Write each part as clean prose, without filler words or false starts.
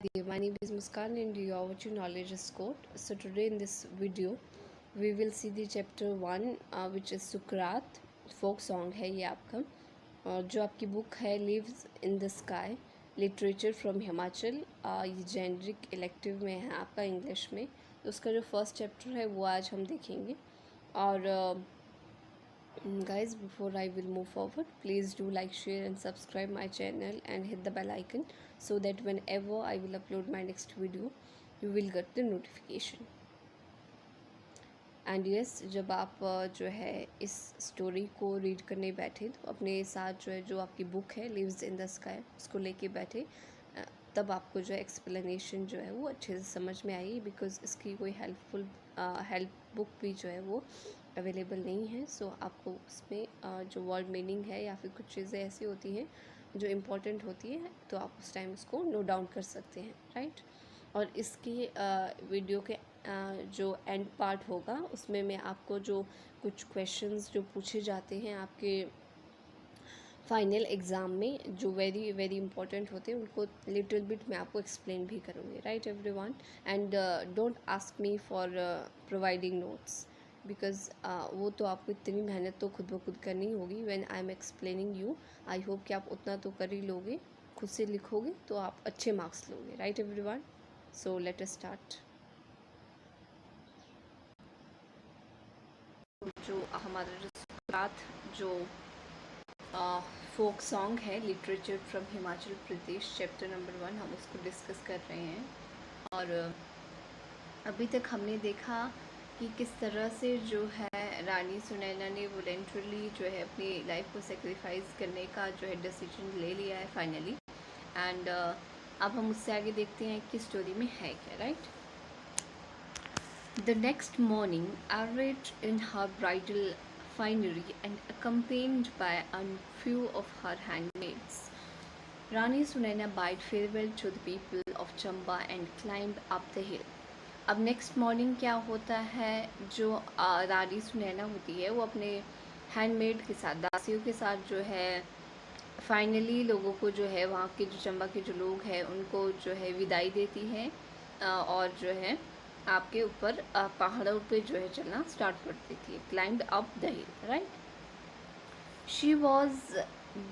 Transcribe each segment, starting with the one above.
Namaste, my name is Muskan and you are watching Knowledge is Code. So today in this video we will see the chapter 1 which is Sukrat, folk song है ये आपका, और जो आपकी book है Lives in the Sky, literature from Himachal, ये generic elective में है आपका इंग्लिश में। तो उसका जो फर्स्ट चैप्टर है वो आज हम देखेंगे। और guys, before I will move forward, please do like, share and subscribe my channel and hit the bell icon so that whenever I will upload my next video you will get the notification. And yes, जब आप जो है इस story को read करने बैठे तो अपने साथ जो है जो आपकी बुक है लिव्स इन द स्काई उसको लेके बैठे, तब आपको जो है एक्सप्लेनेशन जो है वो अच्छे से समझ में आएगी, बिकॉज़ इसकी कोई हेल्प बुक भी जो है वो अवेलेबल नहीं है। सो आपको उसमें जो वर्ड मीनिंग है या फिर कुछ चीज़ें ऐसी होती हैं जो इम्पोर्टेंट होती है तो आप उस टाइम उसको नोट डाउन कर सकते हैं, राइट। और इसके वीडियो के जो एंड पार्ट होगा उसमें मैं आपको जो कुछ क्वेश्चंस जो पूछे जाते हैं आपके फाइनल एग्ज़ाम में जो वेरी वेरी इंपॉर्टेंट होते हैं उनको लिटिल बिट मैं आपको एक्सप्लेन भी करूँगी, right everyone. And don't ask me for providing notes, because वो तो आपको इतनी मेहनत तो खुद ब खुद करनी होगी। When I am explaining you, I hope कि आप उतना तो कर ही लोगे, खुद से लिखोगे तो आप अच्छे मार्क्स लोगे, right everyone. So let us start. जो हमारा जो सुकरात जो फोक सॉन्ग है literature from Himachal Pradesh chapter number 1, हम उसको डिस्कस कर रहे हैं। और अभी तक हमने देखा कि किस तरह से जो है रानी सुनैना ने वॉलंटरली जो है अपनी लाइफ को सेक्रीफाइस करने का जो है डिसीजन ले लिया है फाइनली। एंड अब हम उससे आगे देखते हैं कि स्टोरी में है क्या, right. The next morning, arrayed in her bridal finery and accompanied by a few of her handmaids, Rani Sunaina bade farewell to the people of Chamba and climbed up the hill. अब next morning क्या होता है, जो रानी सुनैना होती है वो अपने handmade के साथ, दासियों के साथ जो है फाइनली लोगों को जो है वहाँ के जो चंबा के जो लोग हैं उनको जो है विदाई देती है, और जो है आपके ऊपर पहाड़ों पे जो है चलना स्टार्ट कर देती है। Climb up the hill, right. She was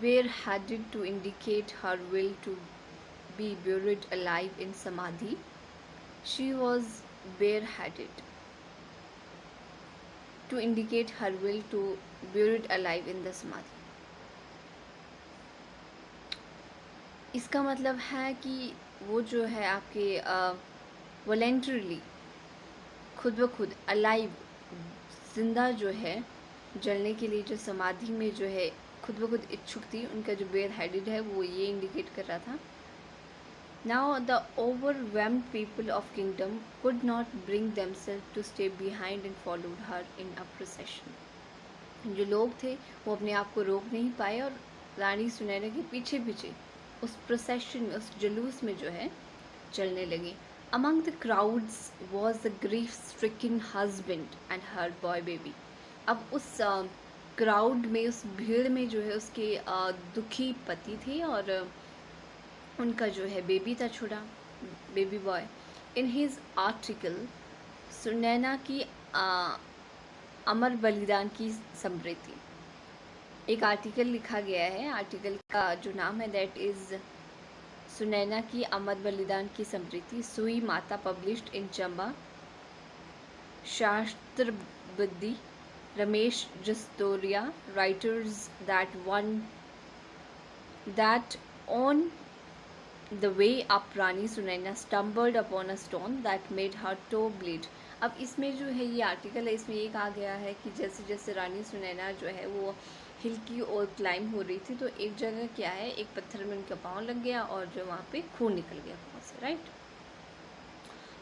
bare headed to indicate her will to be buried alive in samadhi. She was bareheaded to indicate her will to buried alive in the samadhi. इसका मतलब है कि वो जो है आपके voluntarily खुद ब खुद अलाइव जिंदा जो है जलने के लिए जो समाधि में जो है खुद ब खुद इच्छुक थी, उनका जो बेयर हेडेड है वो ये इंडिकेट कर रहा था। Now the overwhelmed people of kingdom could not bring themselves to stay behind and followed her in a procession. जो लोग थे वो अपने आप को रोक नहीं पाए और रानी सुनैना के पीछे पीछे उस प्रोसेशन में, उस जुलूस में जो है चलने लगी। Among the crowds was the grief-stricken husband and her boy baby. अब उस क्राउड में, उस भीड़ में जो है उसके दुखी पति थे और उनका जो है बेबी था, छोटा baby boy. In his article Sunaina की अमर बलिदान की स्मृति, एक आर्टिकल लिखा गया है। आर्टिकल का जो नाम है दैट इज़ सुनैना की अमर बलिदान की स्मृति, सुई माता, पब्लिश्ड इन चंबा, शास्त्रबद्दी, Ramesh Jastoria, writers that on the way up Rani Sunaina stumbled upon a stone that made her toe bleed. अब इसमें जो है ये आर्टिकल है, इसमें ये कहा गया है कि जैसे जैसे रानी सुनैना जो है वो हिल की ओर क्लाइम हो रही थी तो एक जगह क्या है, एक पत्थर में उनका पाँव लग गया और जो वहाँ पे खून निकल गया पाँव से, राइट।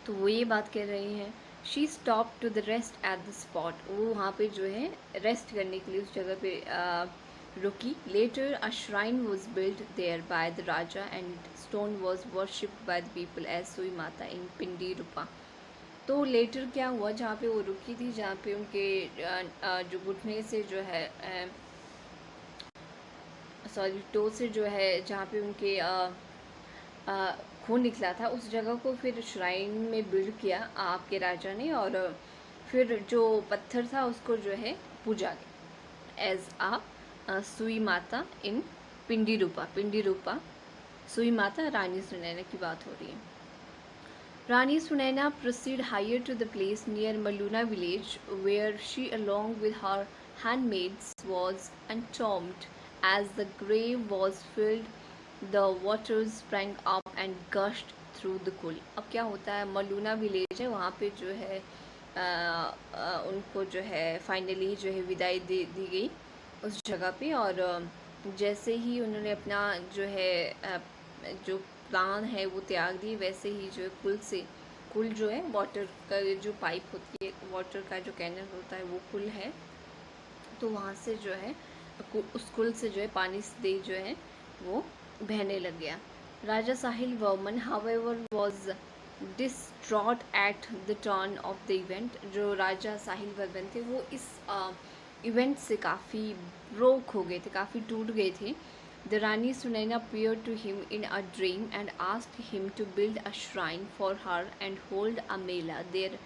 तो वो ये बात कह रही हैं। She stop to the rest at the spot, वो वहाँ पे जो है रेस्ट करने के लिए उस जगह पे रुकी। Later a shrine was built there by the raja and stone was worshipped by the people as Sui Mata इन पिंडी रूपा। तो लेटर क्या हुआ, जहाँ पे वो रुकी थी, जहाँ पे उनके जो घुटने से जो है टो से जो है जहाँ पे उनके खून निकला था, उस जगह को फिर श्राइन में बिल्ड किया आपके राजा ने, और फिर जो पत्थर था उसको जो है पूजा गया एज आ सुई माता इन पिंडी रूपा सुई माता रानी सुनैना की बात हो रही है। Rani Sunaina proceeded higher to the place near Maluna village, where she, along with her handmaids, was entombed. As the grave was filled, the waters sprang up and gushed through the kul. अब क्या होता है, मलूना village है, वहाँ पे जो है उनको जो है फाइनली जो है विदाई दी गई उस जगह पे, और जैसे ही उन्होंने अपना जो है जो प्राण है वो त्याग दिए, वैसे ही जो है कुल जो है वाटर का जो पाइप होती है, वाटर का जो कैनल होता है वो कुल है, तो वहाँ से जो है उस कुल से जो है पानी से जो है वो बहने लग गया। Raja Sahil Varman however was distraught at the turn of the event. जो राजा साहिल वर्मन थे वो इस इवेंट से काफ़ी ब्रोक हो गए थे, काफ़ी टूट गए थे। The Rani Sunaina appeared to him in a dream and asked him to build a shrine for her and hold a mela there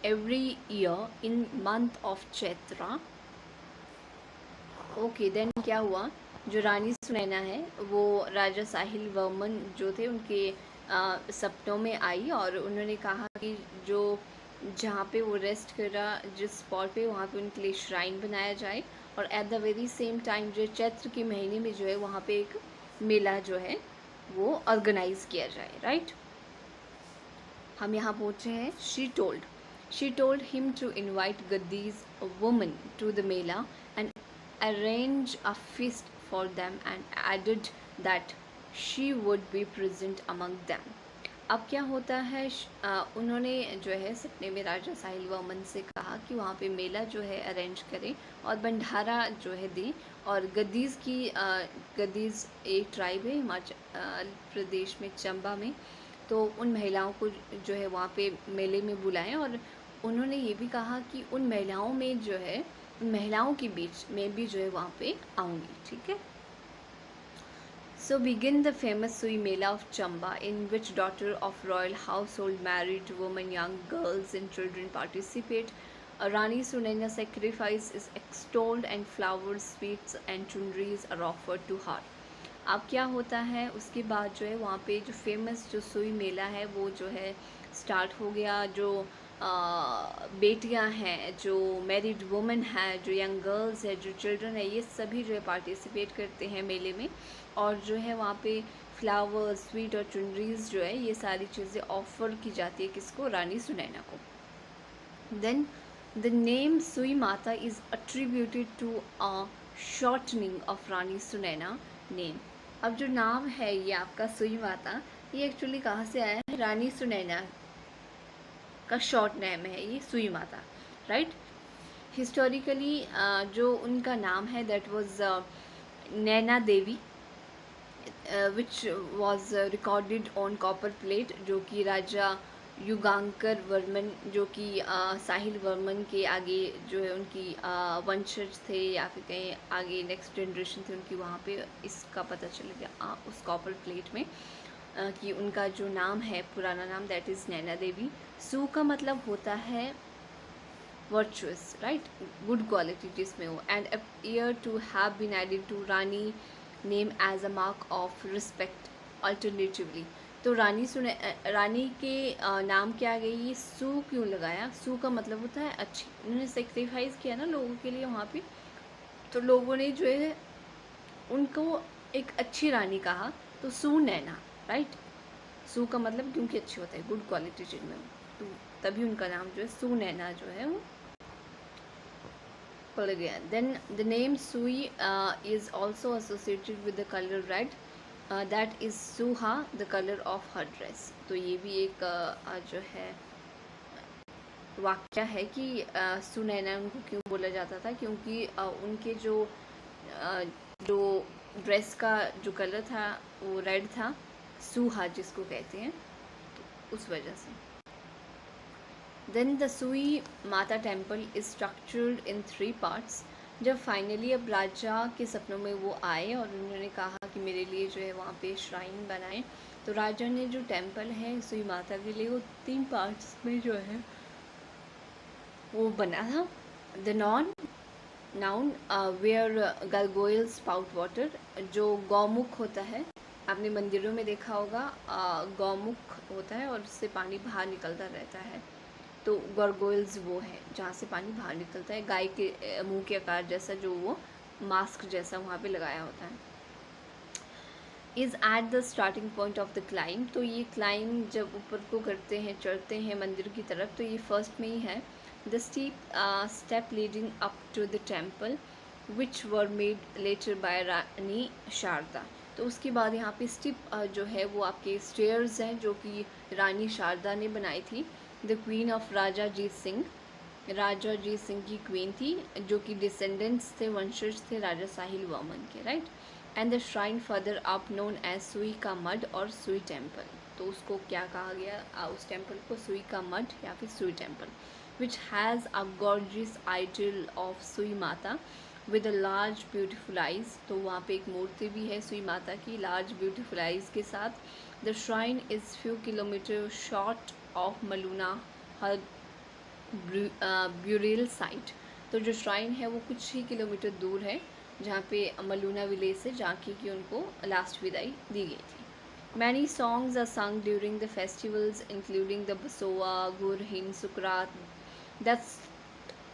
every year in month of Chaitra. Okay, then क्या हुआ, जो रानी सुनैना है वो राजा साहिल वर्मन जो थे उनके सपनों में आई, और उन्होंने कहा कि जो जहाँ पे वो रेस्ट कर रहा, जिस स्पॉट पे, वहाँ पे उनके लिए श्राइन बनाया जाए, और at the very same time जो चैत्र के महीने में जो है वहाँ पे एक मेला जो है वो ऑर्गेनाइज किया जाए। राइट, हम यहाँ पहुँचे हैं। She told him to invite Gaddis woman to the mela and arrange a feast for them and added that she would be present among them. अब क्या होता है, उन्होंने जो है सपने में राजा साहिल वर्मन से कहा कि वहाँ पे मेला जो है अरेंज करें और भंडारा जो है दें, और गद्दीज़ एक ट्राइब है हिमाचल प्रदेश में चंबा में, तो उन महिलाओं को जो है वहाँ पे मेले में बुलाएं, और उन्होंने ये भी कहा कि उन महिलाओं में जो है, उन महिलाओं के बीच में भी जो है वहाँ पे आऊँगी। ठीक है। So begin the famous Sui Mela of Chamba, in which daughter of royal household, married women, young girls and children participate. A Rani Sunaina sacrifice is extolled and flowers, sweets and chunris are offered to her. अब क्या होता है, उसके बाद जो है वहाँ पे जो फेमस जो सुई मेला है वो जो है स्टार्ट हो गया। जो बेटियां हैं, जो मैरिड वुमेन हैं, जो यंग गर्ल्स है, जो चिल्ड्रन है, ये सभी जो है पार्टिसिपेट करते हैं मेले में, और जो है वहाँ पे फ्लावर्स, स्वीट और चुनरीज जो है ये सारी चीज़ें ऑफ़र की जाती है किसको, रानी सुनैना को। Then the name Sui Mata is attributed to a shortening of Rani Sunaina name. अब जो नाम है ये आपका सुई माता, ये एक्चुअली कहाँ से आया है, रानी सुनैना का शॉर्ट नेम है ये सुई माता। राइट, हिस्टोरिकली जो उनका नाम है that was Naina Devi, which was recorded on copper plate, जो कि राजा युगांकर वर्मन, जो कि साहिल वर्मन के आगे जो है उनकी वंशज थे, या फिर कहीं आगे नेक्स्ट जनरेशन थे उनकी, वहाँ पे इसका पता चल गया उस कॉपर प्लेट में कि उनका जो नाम है, पुराना नाम, दैट इज़ नैना देवी। सू का मतलब होता है वर्चुअस, राइट, गुड क्वालिटी जिसमें हो, and appear to have been added to Rani name as a mark of respect alternatively. तो रानी के नाम के आगे ये सू क्यों लगाया, सू का मतलब होता है अच्छी। उन्होंने सेक्रीफाइस किया ना लोगों के लिए वहाँ पे, तो लोगों ने जो है उनको एक अच्छी रानी कहा, तो सू नैना। राइट, सू का मतलब क्योंकि अच्छी होता है, गुड क्वालिटी जिनमें, तो तभी उनका नाम जो है सू नैना जो है वो पड़ गया। Then the name Sui is also associated with the colour red, that is suha the colour of her dress. तो ये भी एक जो है वाक्य है कि सुनैना उनको क्यों बोला जाता था, क्योंकि उनके जो ड्रेस का जो कलर था वो रेड था, सुहा जिसको कहते हैं, तो उस वजह से। देन द सुई माता temple is structured in 3 parts. जब फाइनली अब राजा के सपनों में वो आए और उन्होंने कहा कि मेरे लिए जो है वहाँ पे श्राइन बनाएं, तो राजा ने जो टेम्पल है सुई माता के लिए वो 3 पार्ट्स में जो है वो बना था। The noun where gargoyles spout water, जो गौमुख होता है, आपने मंदिरों में देखा होगा गौमुख होता है और उससे पानी बाहर निकलता रहता है। तो gargoyles वो है जहाँ से पानी बाहर निकलता है, गाय के मुंह के आकार जैसा, जो वो मास्क जैसा वहाँ पे लगाया होता है। Is at the starting point of the climb, तो ये क्लाइंब जब ऊपर को करते हैं, चढ़ते हैं मंदिर की तरफ, तो ये फर्स्ट में ही है। The steep step leading up to the temple which were made later by Rani Sharda, तो उसके बाद यहाँ पे स्टीप जो है वो आपके स्टेयर्स हैं जो कि रानी शारदा ने बनाई थी। द क्वीन ऑफ राजा जीत सिंह की क्वीन थी, जो कि डिसेंडेंट्स थे, वंशज थे राजा साहिल वर्मन के, right. And the shrine further up known as Sui का मड और सुई टेम्पल, तो उसको क्या कहा गया, उस टेम्पल को सुई का मड या फिर Sui temple, which has a gorgeous idol of Sui Mata with a large beautiful eyes, तो वहाँ पे एक मूर्ति भी है सुई माता की लार्ज ब्यूटीफुल आइज के साथ। The shrine is few kilometre short of Maluna her burial site, तो जो श्राइन है वो कुछ ही किलोमीटर दूर है जहाँ पे मलूना विलेज से जाके कि उनको लास्ट विदाई दी गई थी। Many songs are sung during the festivals including the Basoa, Gurhin, Sukrat, that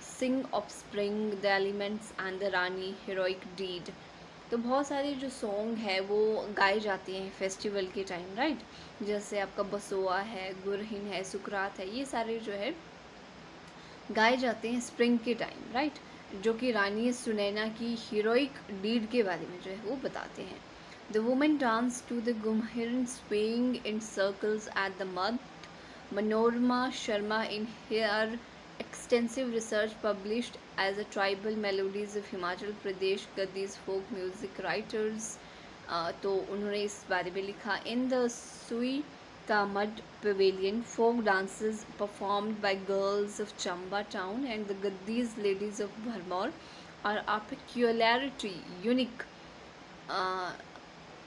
sing of spring, the elements and the Rani heroic deed, तो बहुत सारे जो सॉन्ग है वो गाए जाते हैं फेस्टिवल के टाइम, राइट। जैसे आपका बसोआ है, गुरहिन है, सुकरात है, ये सारे जो है गाए जाते हैं स्प्रिंग के टाइम, राइट, जो कि रानी सुनैना की हीरोइक डीड के बारे में जो है वो बताते हैं। The women dance to the Gumhiran swing in circles at the मद, Manorama Sharma in her extensive research published as a tribal melodies of Himachal Pradesh Gadis folk music writers, तो उन्होंने इस बारे में लिखा। इन द सुई का mud pavilion, folk dances performed by girls of Chamba town and the Gaddis ladies of Bharmor are a peculiarity unique.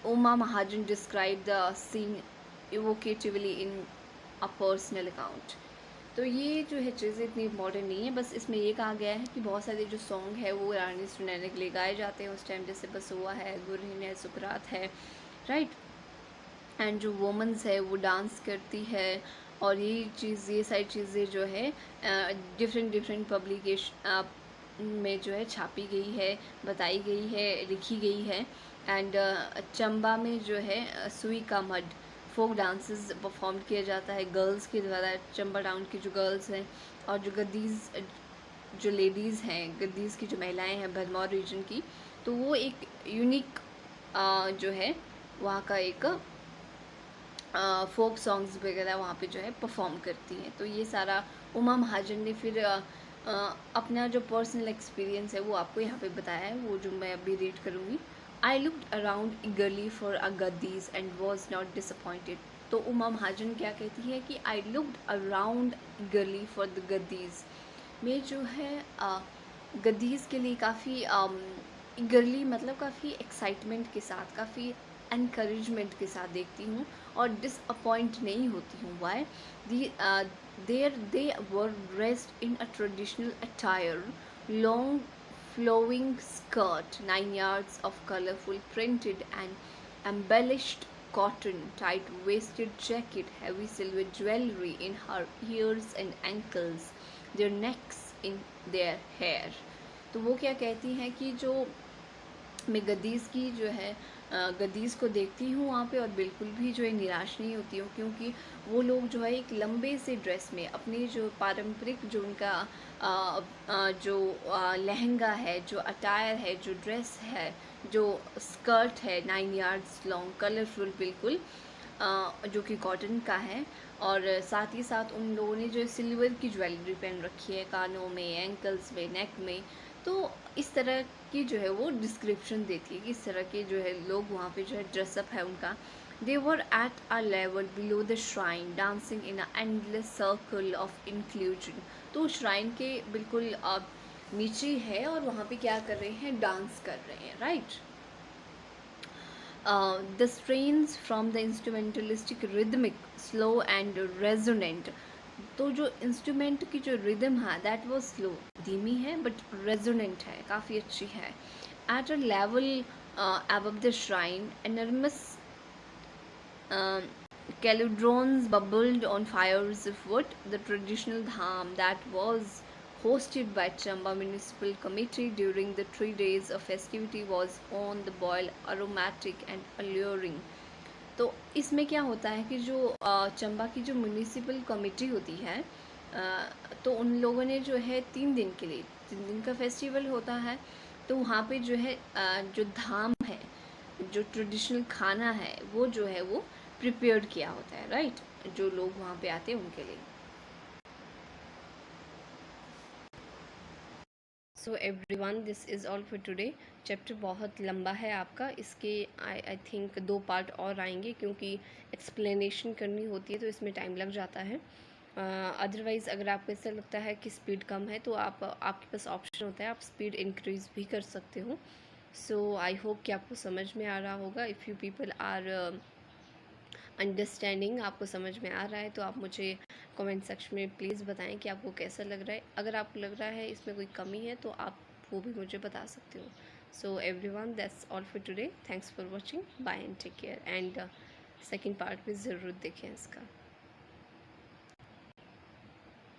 Uma Mahajan described the scene evocatively in a personal account. तो ये जो है चीज़ें इतनी important नहीं है, बस इसमें ये कहा गया है कि बहुत सारे जो सॉन्ग है वो रानी सुनैना के लिए गाए जाते हैं उस टाइम, जैसे बसुआ है, गुरहिन है, सुकरात है, राइट। एंड जो वुमेंस है वो डांस करती है, और ये सारी चीज़ें जो है डिफरेंट पब्लिकेशन में जो है छापी गई है, बताई गई है, लिखी गई है। एंड चंबा में जो है सुई का मड फोक डांसेस परफॉर्म किया जाता है गर्ल्स के द्वारा, चंबा टाउन की जो गर्ल्स हैं, और जो गद्दीज़ जो लेडीज़ हैं, गद्दीज़ की जो महिलाएं हैं भरमौर रीजन की, तो वो एक यूनिक जो है वहाँ का एक फोक सॉन्ग्स वगैरह वहाँ पे जो है परफॉर्म करती हैं। तो ये सारा उमा महाजन ने फिर अपना जो पर्सनल एक्सपीरियंस है वो आपको यहाँ पे बताया है, वो जो मैं अभी रीड करूँगी। I looked around eagerly for a Gaddis and was not disappointed. तो उमा महाजन क्या कहती है कि I looked around eagerly for the Gaddis, मैं जो है गद्दीज़ के लिए काफ़ी eagerly मतलब काफ़ी एक्साइटमेंट के साथ, काफ़ी encouragement के साथ देखती हूँ और डिसअपॉइंट नहीं होती हूँ। Why they were dressed in a traditional attire, long flowing skirt, 9 yards of colorful printed and embellished cotton, tight-waisted jacket, heavy silver jewelry in her ears and ankles, their necks in their hair. तो वो क्या कहती हैं कि जो मैं गद्दीज़ की जो है गद्दीज़ को देखती हूँ वहाँ पे और बिल्कुल भी जो है निराश नहीं होती हूँ, क्योंकि वो लोग जो है एक लंबे से ड्रेस में अपनी जो पारंपरिक जो उनका जो लहंगा है, जो अटायर है, जो ड्रेस है, जो स्कर्ट है 9 yards लॉन्ग, कलरफुल बिल्कुल, जो कि कॉटन का है, और साथ ही साथ उन लोगों ने जो सिल्वर की ज्वेलरी पहन रखी है कानों में, एंकल्स में, नेक में। तो इस तरह की जो है वो डिस्क्रिप्शन देती है कि इस तरह के जो है लोग वहाँ पे जो है ड्रेसअप है उनका। They were at a level below the shrine, dancing in an endless circle of inclusion. तो श्राइन के बिल्कुल नीचे है और वहाँ पे क्या कर रहे हैं, डांस कर रहे हैं, right. the strains from the instrumentalistic rhythmic slow and resonant. तो जो इंस्ट्रूमेंट की जो रिदम है दैट वाज स्लो, धीमी है बट रेजोनेंट है, काफ़ी अच्छी है. At a level above the shrine, enormous cauldrons bubbled on fires of wood. The traditional dham that was hosted by Chamba Municipal Committee during the 3 days of festivity was on the boil, aromatic and alluring. तो इसमें क्या होता है कि जो चंबा की जो municipal committee होती है, तो उन लोगों ने जो है 3 दिन के लिए, 3 दिन का फेस्टिवल होता है. तो वहाँ पे जो है जो धाम है, जो ट्रेडिशनल खाना है वो जो है वो प्रिपेयर्ड किया होता है, राइट, जो लोग वहाँ पे आते हैं उनके लिए. So everyone, this is all for today. Chapter बहुत लंबा है आपका, इसके आई थिंक 2 पार्ट और आएंगे क्योंकि एक्सप्लेनेशन करनी होती है तो इसमें टाइम लग जाता है. अदरवाइज़ अगर आपको ऐसा लगता है कि स्पीड कम है तो आपके पास ऑप्शन होता है, आप स्पीड इंक्रीज़ भी कर सकते हो. सो आई होप कि आपको समझ में आ रहा होगा. If you people are understanding, आपको समझ में आ रहा है तो आप मुझे कमेंट सेक्शन में प्लीज़ बताएं कि आपको कैसा लग रहा है. अगर आपको लग रहा है इसमें कोई कमी है तो आप वो भी मुझे बता सकते हो. So everyone, that's all for today. Thanks for watching. Bye and take care. And second part भी ज़रूर देखें इसका.